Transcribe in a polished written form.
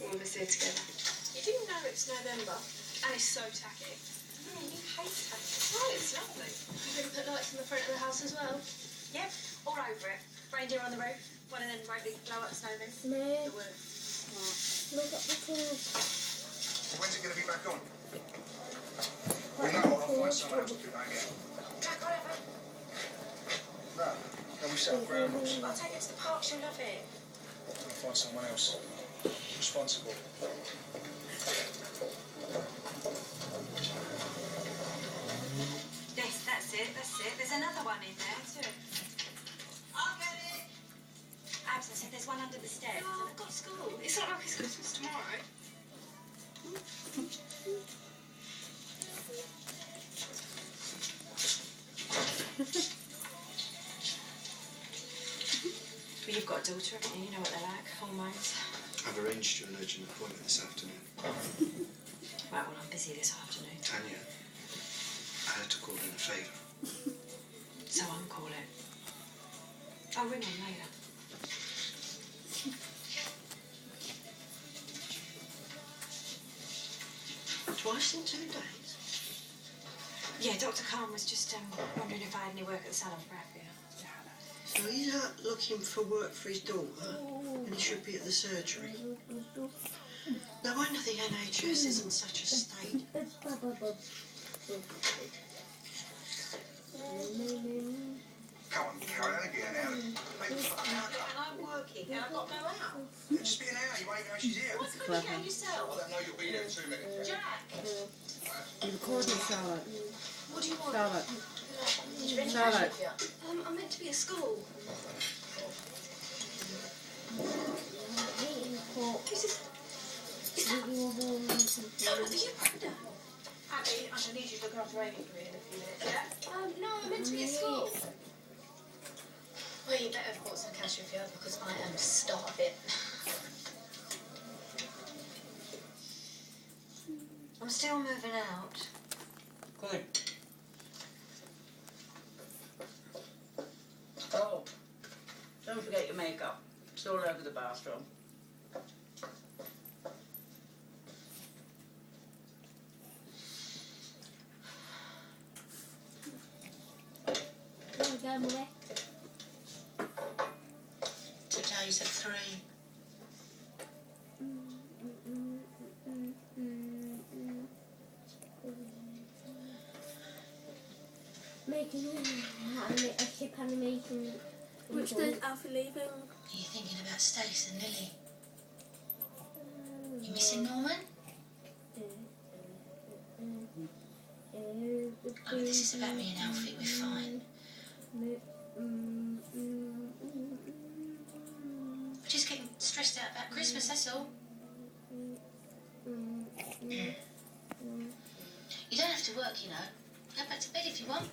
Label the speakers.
Speaker 1: all of us here together. You do know it's November, and it's so tacky. Yeah, you hate tacky. Oh, it's lovely. You going to put lights on the front of the house as well? Yep, all over it. Reindeer on the roof. One of them won't blow up snowmen.
Speaker 2: No.
Speaker 1: The wood.
Speaker 2: Look at the things.
Speaker 3: When's it going to be back on? We know I'll find someone else to do that again.
Speaker 1: Jack, whatever.
Speaker 3: No, can we set up ground rules?
Speaker 1: I'll take it to the park. She'll love it.
Speaker 3: I'll find someone else responsible.
Speaker 1: Yes, that's it. There's another one in there too. I'll get it. Abs, I said there's one under the stairs. Oh, I've got school. It's not like it's Christmas tomorrow. Well, you've got a daughter, haven't you? You know what they're like, hormones.
Speaker 3: I've arranged you an urgent appointment this afternoon.
Speaker 1: Right, well, I'm busy this afternoon.
Speaker 3: Tanya, I had to call in a favour.
Speaker 1: So uncall it. I'll ring him later.
Speaker 4: Twice in 2 days?
Speaker 1: Yeah, Dr. Khan was just wondering if I had any work at the salon for Abby.
Speaker 4: So he's out looking for work for his daughter, and he should be at the surgery. No wonder the NHS is in such a state.
Speaker 3: Come on, carry on again now. Make the fucking hour come.
Speaker 1: And I'm working, and I've got no out.
Speaker 3: It'll just be an hour, you won't even know she's here.
Speaker 1: Why can't you get yourself?
Speaker 3: I don't know, you'll be there in 2 minutes.
Speaker 1: Jack!
Speaker 5: You're recording, Charlotte.
Speaker 1: What do you want?
Speaker 5: Charlotte.
Speaker 1: Charlotte. I'm meant to be at school. Charlotte, are you pregnant? Abby, I'm going to need you to look after Amy for me in a few minutes, yeah? No, I'm meant to be at school. Well, you better have got some cashew if you have, because I am starving. I'm still moving out.
Speaker 4: Good. Oh, don't forget your makeup. It's all over the bathroom.
Speaker 2: There we go, Mother.
Speaker 4: 2 days at 3.
Speaker 2: Making a ship animation.
Speaker 6: Which day's Alfie leaving?
Speaker 1: Are you thinking about Stace and Lily? You missing Norman? Oh, this is about me and Alfie, we're fine. We're just getting stressed out about Christmas, that's all. You don't have to work, you know. Go back to bed if you want.